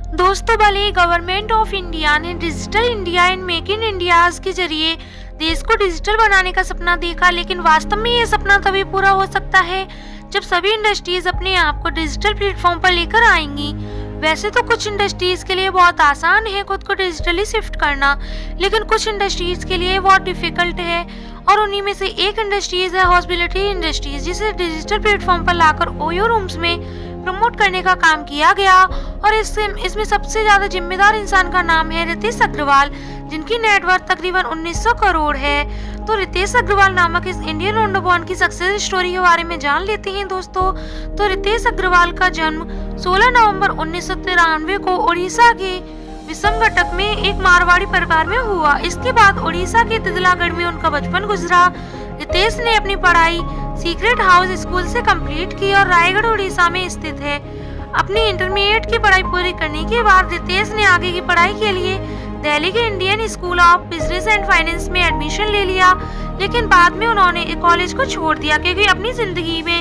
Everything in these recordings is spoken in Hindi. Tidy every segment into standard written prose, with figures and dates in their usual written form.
दोस्तों, भले ही गवर्नमेंट ऑफ इंडिया ने digital India and make in India के जरिए देश को डिजिटल बनाने का सपना देखा, लेकिन वास्तव में ये सपना तभी पूरा हो सकता है जब सभी इंडस्ट्रीज अपने आप को डिजिटल प्लेटफॉर्म पर लेकर आएंगी। वैसे तो कुछ इंडस्ट्रीज के लिए बहुत आसान है खुद को डिजिटली शिफ्ट करना, लेकिन कुछ इंडस्ट्रीज के लिए बहुत डिफिकल्ट है, और उन्हीं में से एक इंडस्ट्रीज है हॉस्पिटैलिटी इंडस्ट्रीज, जिसे डिजिटल प्लेटफॉर्म पर लाकर ओयो रूम्स में प्रमोट करने का काम किया गया। और इसमें सबसे ज्यादा जिम्मेदार इंसान का नाम है रितेश अग्रवाल, जिनकी नेटवर्थ तकरीबन 1900 करोड़ है। तो रितेश अग्रवाल नामक इस इंडियन ओंडोबॉर्न की सक्सेस स्टोरी के बारे में जान लेते हैं दोस्तों। तो रितेश अग्रवाल का जन्म 16 नवंबर 1993 को उड़ीसा के विशमगढ़ में एक मारवाड़ी परिवार में हुआ। इसके बाद उड़ीसा के तितलागढ़ में उनका बचपन गुजरा। रितेश ने अपनी पढ़ाई सीक्रेट हाउस स्कूल से कंप्लीट की और रायगढ़ उड़ीसा में स्थित है। अपनी इंटरमीडिएट की पढ़ाई पूरी करने के बाद रितेश ने आगे की पढ़ाई के लिए दिल्ली के Indian school of business and finance में एडमिशन ले लिया, लेकिन बाद में उन्होंने कॉलेज को छोड़ दिया क्योंकि अपनी जिंदगी में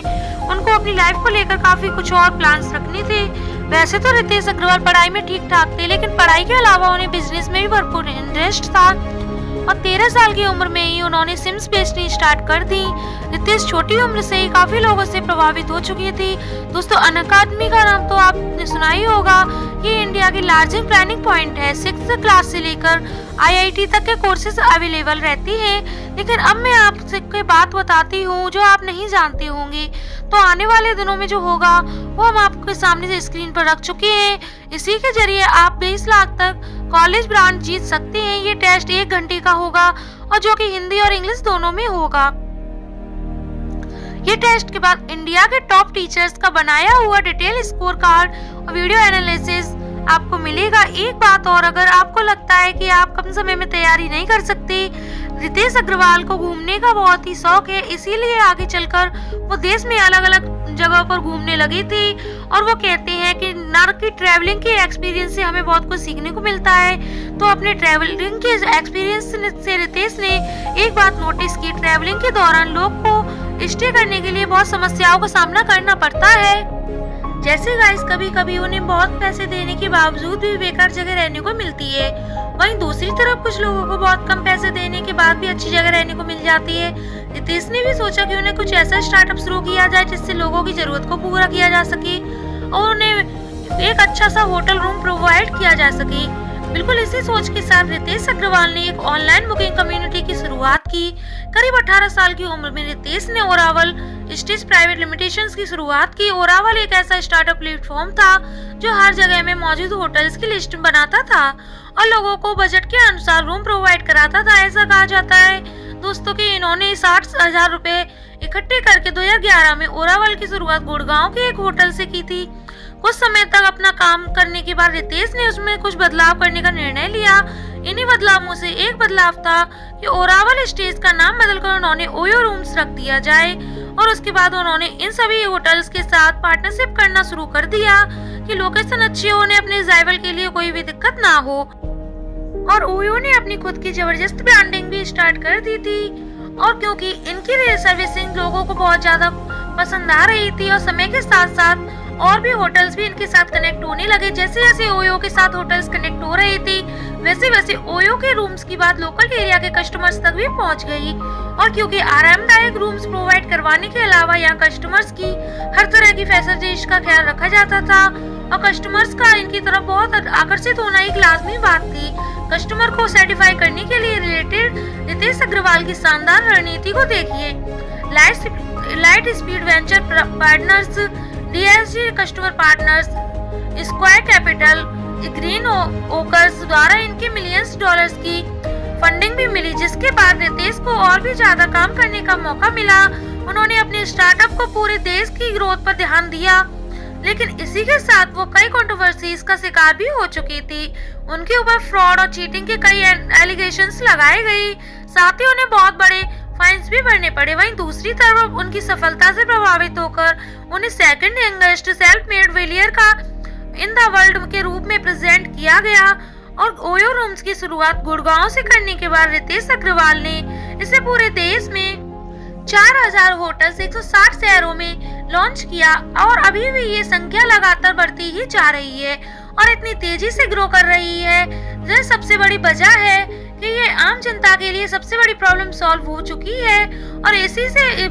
उनको अपनी लाइफ को लेकर काफी कुछ और प्लान्स रखने थे। वैसे तो रितेश अग्रवाल पढ़ाई में ठीक ठाक थे, लेकिन पढ़ाई के अलावा उन्हें बिजनेस में भी भरपूर इंटरेस्ट था और 13 साल की उम्र में ही उन्होंने सिम्स बेचनी स्टार्ट कर दी। रितेश छोटी उम्र से ही काफी लोगों से प्रभावित हो चुकी थी। दोस्तों, अनअकादमी का नाम तो आपने सुना ही होगा। ये इंडिया की लार्जेस्ट प्लानिंग पॉइंट है। 6th क्लास से लेकर IIT तक के कोर्सेज अवेलेबल रहती हैं। लेकिन अब मैं आपसे बात बताती हूँ जो आप नहीं जानते होंगे। तो आने वाले दिनों में जो होगा वो हम आपके सामने से स्क्रीन पर रख चुके हैं। इसी के जरिए आप 20 लाख तक कॉलेज ब्रांच जीत सकते हैं। ये टेस्ट 1 घंटे का होगा और जो कि हिंदी और इंग्लिश दोनों में होगा। ये टेस्ट के बाद इंडिया के टॉप टीचर्स का बनाया हुआ डिटेल स्कोर कार्ड और वीडियो एनालिसिस आपको मिलेगा। एक बात और, अगर आपको लगता है कि आप कम समय में तैयारी नहीं कर सकते, रितेश अग्रवाल को घूमने का बहुत ही शौक है, इसीलिए आगे चलकर वो देश में अलग अलग जगह पर घूमने लगे थे। और वो कहते हैं कि नर की ट्रैवलिंग के एक्सपीरियंस से हमें बहुत कुछ सीखने को मिलता है। तो अपने ट्रैवलिंग के एक्सपीरियंस से रितेश ने एक बात नोटिस की, ट्रैवलिंग के दौरान लोग को स्टे करने के लिए बहुत समस्याओं का सामना करना पड़ता है। जैसे गाइस, कभी कभी उन्हें बहुत पैसे देने के बावजूद भी बेकार जगह रहने को मिलती है। वहीं दूसरी तरफ कुछ लोगों को बहुत कम पैसे देने के बाद भी अच्छी जगह रहने को मिल जाती है। रितेश ने भी सोचा कि उन्हें कुछ ऐसा स्टार्टअप शुरू किया जाए जिससे लोगों की जरूरत को पूरा किया जा सके और उन्हें एक अच्छा सा होटल रूम प्रोवाइड किया जा सके। बिल्कुल इसी सोच के साथ रितेश अग्रवाल ने एक ऑनलाइन बुकिंग कम्युनिटी की शुरुआत की। करीब 18 साल की उम्र में रितेश ने ओरावल स्टेज प्राइवेट लिमिटेशंस की शुरुआत की। ओरावल एक ऐसा स्टार्टअप प्लेटफॉर्म था जो हर जगह में मौजूद होटल्स की लिस्ट बनाता था और लोगों को बजट के अनुसार रूम प्रोवाइड कराता था। ऐसा कहा जाता है दोस्तों कि इन्होंने 60,000 रुपए इकट्ठे करके 2011 में ओरावल की शुरुआत गुड़गांव के एक होटल से की थी। कुछ समय तक अपना काम करने के बाद रितेश ने उसमें कुछ बदलाव करने का निर्णय लिया। इन्हीं बदलावों से एक बदलाव था कि ओरावल स्टेज का नाम बदलकर उन्होंने ओयो रूम्स रख दिया जाए और उसके बाद उन्होंने इन सभी होटल्स के साथ पार्टनरशिप करना शुरू कर दिया कि लोकेशन अच्छी हो, उन्हें अपने अराइवल के लिए कोई भी दिक्कत ना हो। और ओयो ने अपनी खुद की जबरदस्त ब्रांडिंग भी स्टार्ट कर दी थी और क्योंकि इनकी सर्विसिंग लोगों को बहुत ज्यादा पसंद आ रही थी और समय के साथ साथ और भी होटल्स भी इनके साथ कनेक्ट होने लगे। जैसे जैसे ओयो के साथ होटल्स कनेक्ट हो रही थी वैसे वैसे ओयो के रूम्स की बात लोकल एरिया के कस्टमर्स तक भी पहुंच गई। और क्योंकि आरामदायक रूम्स प्रोवाइड करवाने के अलावा यहाँ कस्टमर्स की हर तरह की फैसिलिटीज का ख्याल रखा जाता था और कस्टमर्स का इनकी तरफ बहुत आकर्षित होना एक लाजमी बात थी। कस्टमर को सेटिस्फाई करने के लिए रिलेटेड रितेश अग्रवाल की शानदार रणनीति को देखिए। Light speed venture partners, DSG customer partners, square capital, green occurs द्वारा इनके मिलियंस डॉलर्स की फंडिंग भी मिली, जिसके बाद रितेश को और भी ज्यादा काम करने का मौका मिला। उन्होंने अपने स्टार्टअप को पूरे देश की ग्रोथ पर ध्यान दिया, लेकिन इसी के साथ वो कई कंट्रोवर्सीज का शिकार भी हो चुकी थी। उनके ऊपर फ्रॉड और चीटिंग के कई एलिगेशंस लगाए गए, साथ ही उन्हें बहुत बड़े फाइन्स भी भरने पड़े। वहीं दूसरी तरफ उनकी सफलता से प्रभावित होकर उन्हें second youngest self made failure का इन द वर्ल्ड के रूप में प्रेजेंट किया गया। और ओयो रूम्स की शुरुआत गुड़गांव से करने के बाद रितेश अग्रवाल ने इसे पूरे देश में 4000 होटल्स 160 शहरों में लॉन्च किया और अभी भी ये संख्या लगातार बढ़ती ही जा रही है। और इतनी तेजी से ग्रो कर रही है। यह सबसे बड़ी वजह है कि ये आम जनता के लिए सबसे बड़ी प्रॉब्लम सॉल्व हो चुकी है और इसी से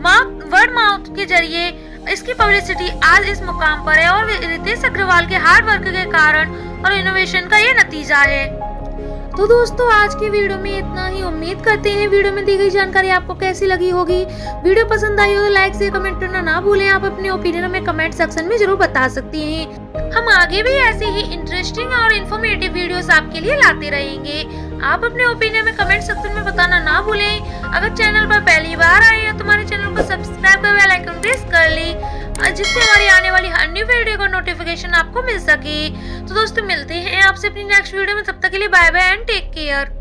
वर्ड माउथ के जरिए इसकी पब्लिसिटी आज इस मुकाम पर है और रितेश अग्रवाल के हार्ड वर्क के कारण और इनोवेशन का ये नतीजा है। तो दोस्तों आज की वीडियो में इतना ही। उम्मीद करते हैं वीडियो में दी गई जानकारी आपको कैसी लगी होगी। वीडियो पसंद आई हो तो लाइक से कमेंट करना ना भूलें। आप अपने ओपिनियन हमें कमेंट सेक्शन में जरूर बता सकती हैं। हम आगे भी ऐसे ही इंटरेस्टिंग और इन्फॉर्मेटिव वीडियोस आपके लिए लाते रहेंगे। आप अपने ओपिनियन में कमेंट सेक्शन में बताना ना भूलें। अगर चैनल पर पहली बार आए हैं तो हमारे चैनल को सब्सक्राइब कर बेल आइकन प्रेस कर लें जिससे हमारी आने वाली हर न्यू वीडियो का नोटिफिकेशन आपको मिल सके। तो दोस्तों मिलते हैं आपसे अपनी नेक्स्ट वीडियो में। तब तक के लिए bye bye and take care.